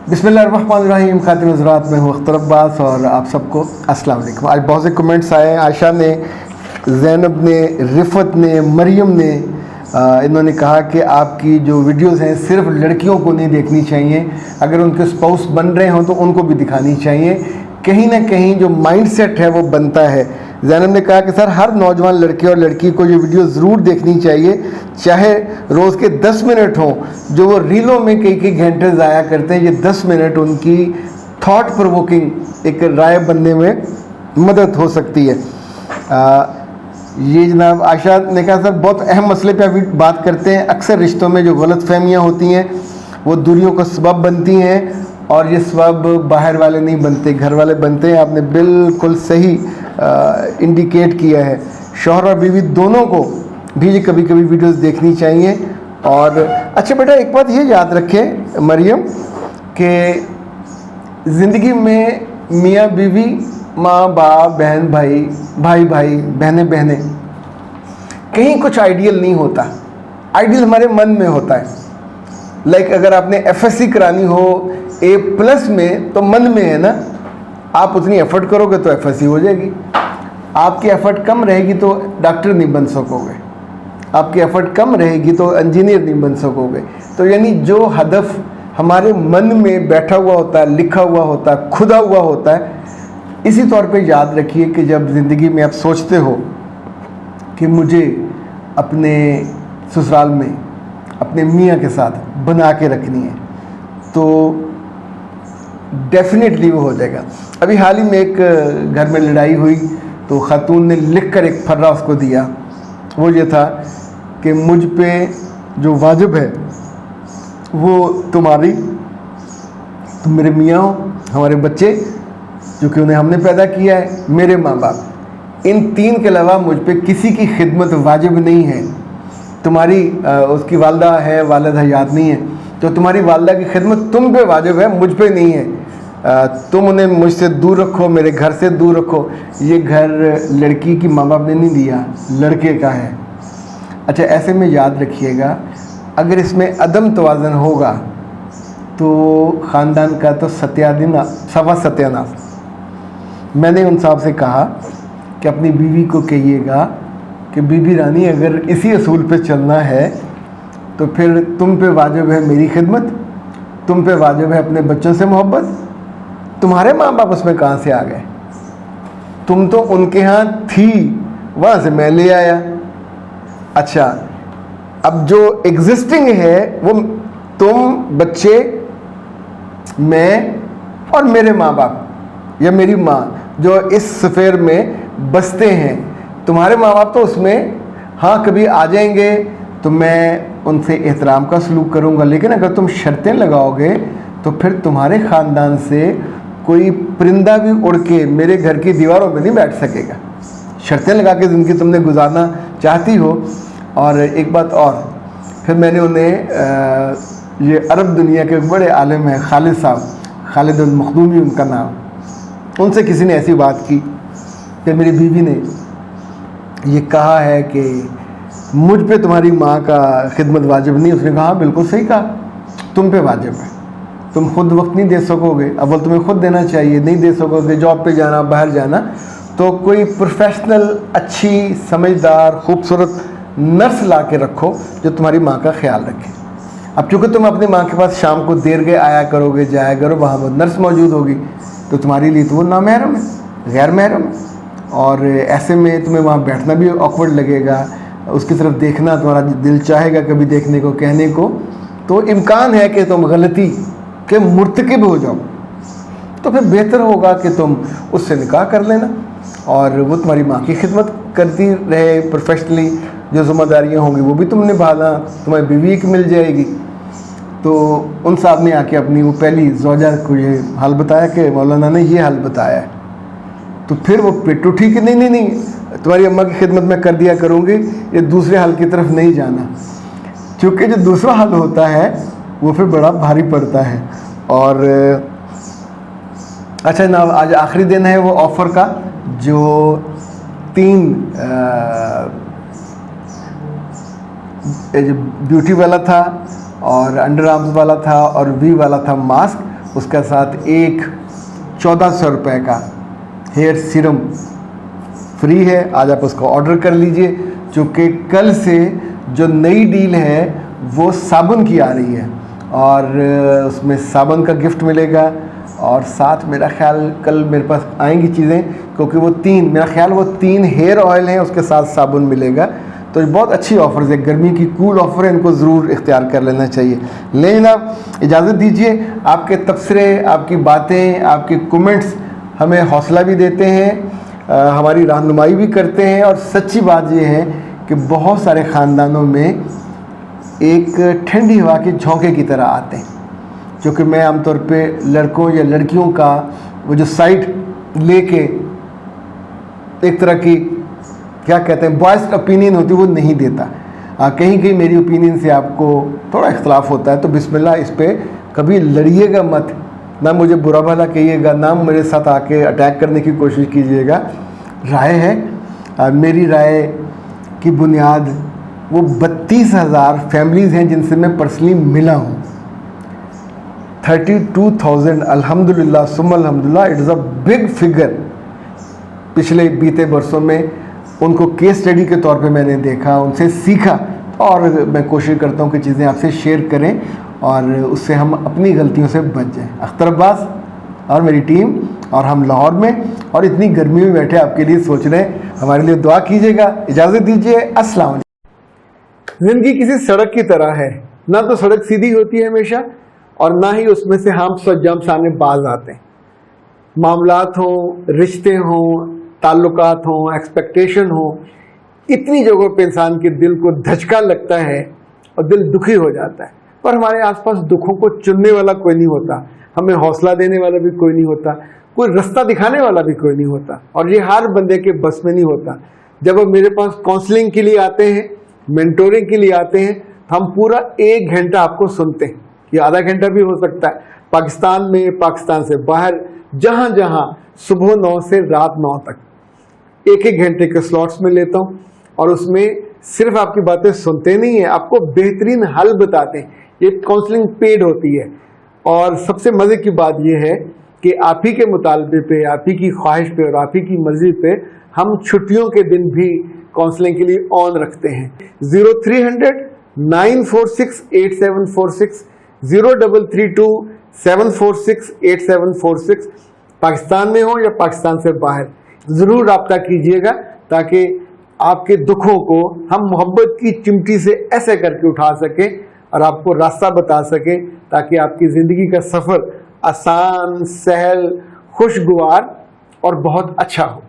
बिस्मिल्लाहिर्रहमानिर्रहीम। खातिन हज़रात, मैं हूँ अख्तर अब्बास और आप सबको अस्सलाम वालेकुम। आज बहुत से कमेंट्स आए हैं। आयशा ने, ज़ैनब ने, रिफ़त ने, मरियम ने, इन्होंने कहा कि आपकी जो वीडियोस हैं सिर्फ लड़कियों को नहीं देखनी चाहिए, अगर उनके स्पाउस बन रहे हों तो उनको भी दिखानी चाहिए। कहीं ना कहीं जो माइंडसेट है वो बनता है। ज़ैनब ने कहा कि सर हर नौजवान लड़के और लड़की को ये वीडियो ज़रूर देखनी चाहिए, चाहे रोज़ के 10 मिनट हों। जो वो रीलों में कई कई घंटे ज़ाया करते हैं, ये 10 मिनट उनकी थॉट प्रोवोकिंग एक राय बनने में मदद हो सकती है। ये जनाब आयशा ने कहा सर बहुत अहम मसले पे अभी बात करते हैं। अक्सर रिश्तों में जो गलतफहमियाँ होती हैं वो दूरियों का सबब बनती हैं, और ये सबब बाहर वाले नहीं बनते, घर वाले बनते हैं। आपने बिल्कुल सही इंडिकेट किया है। शौहर और बीवी दोनों को भी कभी कभी वीडियोस देखनी चाहिए। और अच्छा बेटा, एक बात ये याद रखें मरियम, कि ज़िंदगी में मियाँ बीवी, माँ बाप, बहन भाई, भाई भाई, बहनें बहनें, कहीं कुछ आइडियल नहीं होता। आइडियल हमारे मन में होता है। लाइक अगर आपने एफएससी करानी हो A+ में, तो मन में है ना, आप उतनी एफर्ट करोगे तो एफएससी हो जाएगी। आपकी एफर्ट कम रहेगी तो डॉक्टर नहीं बन सकोगे, आपकी एफर्ट कम रहेगी तो इंजीनियर नहीं बन सकोगे। तो यानी जो हदफ हमारे मन में बैठा हुआ होता है, लिखा हुआ होता है, खुदा हुआ होता है, इसी तौर पे याद रखिए कि जब ज़िंदगी में आप सोचते हो कि मुझे अपने ससुराल में अपने मियाँ के साथ बना के रखनी है, तो डेफिनेटली वो हो जाएगा। अभी हाल ही में एक घर में लड़ाई हुई तो खातून ने लिख कर एक फर्रा उसको दिया। वो ये था कि मुझ पे जो वाजिब है वो तुम्हारी, तुम मेरे मियाँ हो, हमारे बच्चे जो कि उन्हें हमने पैदा किया है, मेरे माँ बाप, इन तीन के अलावा मुझ पे किसी की खिदमत वाजिब नहीं है। तुम्हारी उसकी वालदा है, वालिद हयात नहीं है, तो तुम्हारी वालदा की खिदमत तुम पे वाजिब है, मुझ पे नहीं है। तुम उन्हें मुझसे दूर रखो, मेरे घर से दूर रखो। ये घर लड़की की माँ बाप ने नहीं दिया, लड़के का है। अच्छा, ऐसे में याद रखिएगा, अगर इसमें अदम तवाज़न होगा तो ख़ानदान का तो सत्यानाश। मैंने उन साहब से कहा कि अपनी बीवी को कहिएगा कि बीबी रानी, अगर इसी असूल पे चलना है तो फिर तुम पे वाजिब है मेरी खिदमत, तुम पे वाजिब है अपने बच्चों से मोहब्बत। तुम्हारे माँ बाप उसमें कहाँ से आ गए? तुम तो उनके यहाँ थी, वहाँ से मैं ले आया। अच्छा, अब जो एग्जिस्टिंग है वो तुम, बच्चे, मैं और मेरे माँ बाप या मेरी माँ जो इस सफ़ेर में बसते हैं। तुम्हारे माँ बाप तो उसमें हाँ कभी आ जाएंगे तो मैं उनसे एहतराम का सलूक करूँगा, लेकिन अगर तुम शर्तें लगाओगे तो फिर तुम्हारे ख़ानदान से कोई परिंदा भी उड़ के मेरे घर की दीवारों में नहीं बैठ सकेगा। शर्तें लगा के ज़िंदगी तुमने गुजारना चाहती हो। और एक बात और, फिर मैंने उन्हें ये अरब दुनिया के बड़े आलिम हैं खालिद साहब, खालिद मखदूमी उनका नाम, उनसे किसी ने ऐसी बात की कि मेरी बीवी ने ये कहा है कि मुझ पे तुम्हारी माँ का खिदमत वाजिब नहीं। उसने कहा बिल्कुल सही कहा, तुम पे वाजिब है, तुम खुद वक्त नहीं दे सकोगे, अव्वल तुम्हें खुद देना चाहिए, नहीं दे सकोगे, जॉब पे जाना, बाहर जाना, तो कोई प्रोफेशनल, अच्छी, समझदार, खूबसूरत नर्स ला के रखो जो तुम्हारी माँ का ख्याल रखे। अब चूँकि तुम अपनी माँ के पास शाम को देर गए आया करोगे, जाया करो, वहाँ वो नर्स मौजूद होगी, तो तुम्हारे लिए तो वो नामहरम है, गैर महरम है, और ऐसे में तुम्हें वहाँ बैठना भी ऑकवर्ड लगेगा, उसकी तरफ देखना तुम्हारा दिल चाहेगा कभी देखने को, कहने को, तो इम्कान है कि तुम गलती के मुर्तकिब हो जाओ। तो फिर बेहतर होगा कि तुम उससे निकाह कर लेना और वो तुम्हारी माँ की खिदमत करती रहे प्रोफेशनली। जो ज़िम्मेदारियाँ होंगी वो भी तुम निभाना, तुम्हारी बीवी एक मिल जाएगी। तो उन साहब ने आके अपनी वो पहली ज़ौजा को ये हाल बताया कि मौलाना ने ये हाल बताया है। तो फिर वो पेट उठी कि नहीं, तुम्हारी अम्मा की खिदमत मैं कर दिया करूँगी, ये दूसरे हाल की तरफ नहीं जाना। क्योंकि जो दूसरा हाल होता है वो फिर बड़ा भारी पड़ता है। और अच्छा जनाब, आज आखिरी दिन है वो ऑफ़र का, जो 3 ब्यूटी वाला था और अंडर आर्म्स वाला था और वी वाला था मास्क, उसके साथ एक 1400 रुपये का हेयर सीरम फ्री है। आज आप उसको ऑर्डर कर लीजिए, क्योंकि कल से जो नई डील है वो साबुन की आ रही है और उसमें साबुन का गिफ्ट मिलेगा। और साथ मेरा ख्याल कल मेरे पास आएंगी चीज़ें, क्योंकि वो मेरा ख्याल वो 3 हेयर ऑयल हैं, उसके साथ साबुन मिलेगा। तो ये बहुत अच्छी ऑफ़र्स है, गर्मी की कूल ऑफ़र है, इनको ज़रूर इख्तियार कर लेना चाहिए। लेकिन आप इजाज़त दीजिए, आपके तबसरे, आपकी बातें, आपके कमेंट्स हमें हौसला भी देते हैं, हमारी रहनुमाई भी करते हैं। और सच्ची बात ये है कि बहुत सारे ख़ानदानों में एक ठंडी हवा के झोंके की तरह आते हैं, क्योंकि मैं आमतौर पे लड़कों या लड़कियों का वो जो साइड लेके एक तरह की क्या कहते हैं बॉयज़ ओपिनियन होती है वो नहीं देता। कहीं कहीं मेरी ओपिनियन से आपको थोड़ा इख्तलाफ होता है, तो बिस्मिल्लाह इस पर कभी लड़िएगा मत, ना मुझे बुरा भला कहिएगा, ना मेरे साथ आके अटैक करने की कोशिश कीजिएगा। राय है, मेरी राय की बुनियाद वो 32,000 फैमिलीज़ हैं जिनसे मैं पर्सनली मिला हूँ। 32,000 अल्हम्दुलिल्लाह सुम्मा अल्हम्दुलिल्लाह, it is a big figure. पिछले बीते वर्षों में उनको केस स्टडी के तौर पे मैंने देखा, उनसे सीखा, और मैं कोशिश करता हूँ कि चीज़ें आपसे शेयर करें और उससे हम अपनी गलतियों से बच जाएं। अख्तर अब्बास और मेरी टीम और हम लाहौर में और इतनी गर्मी में बैठे आपके लिए सोच रहे हैं, हमारे लिए दुआ कीजिएगा। इजाज़त दीजिए, अस्सलाम वालेकुम। ज़िंदगी किसी सड़क की तरह है, ना तो सड़क सीधी होती है हमेशा, और ना ही उसमें से हम जंप सामने बाज आते हैं। मामलात हों, रिश्ते हों, ताल्लुकात हों, एक्सपेक्टेशन हो, इतनी जगहों पे इंसान के दिल को धचका लगता है और दिल दुखी हो जाता है। पर हमारे आसपास दुखों को चुनने वाला कोई नहीं होता, हमें हौसला देने वाला भी कोई नहीं होता, कोई रास्ता दिखाने वाला भी कोई नहीं होता, और ये हर बंदे के बस में नहीं होता। जब वो मेरे पास काउंसलिंग के लिए आते हैं, मेंटोरिंग के लिए आते हैं, तो हम पूरा 1 घंटा आपको सुनते हैं, ये आधा घंटा भी हो सकता है। पाकिस्तान में, पाकिस्तान से बाहर, जहाँ जहाँ सुबह 9 से रात 9 तक 1-1 घंटे के स्लॉट्स में लेता हूँ, और उसमें सिर्फ आपकी बातें सुनते नहीं है, आपको बेहतरीन हल बताते हैं। ये काउंसलिंग पेड होती है, और सबसे मज़े की बात यह है कि आप ही के मुतालबे पे, आप ही की ख्वाहिश पे और आप ही की मर्जी पे हम छुट्टियों के दिन भी काउंसलिंग के लिए ऑन रखते हैं। 0300 946 8746, 0332 746 8746। पाकिस्तान में हो या पाकिस्तान से बाहर, ज़रूर रब्ता कीजिएगा, ताकि आपके दुखों को हम मोहब्बत की चिमटी से ऐसे करके उठा सकें और आपको रास्ता बता सकें, ताकि आपकी ज़िंदगी का सफ़र आसान, सहल, खुशगवार और बहुत अच्छा हो।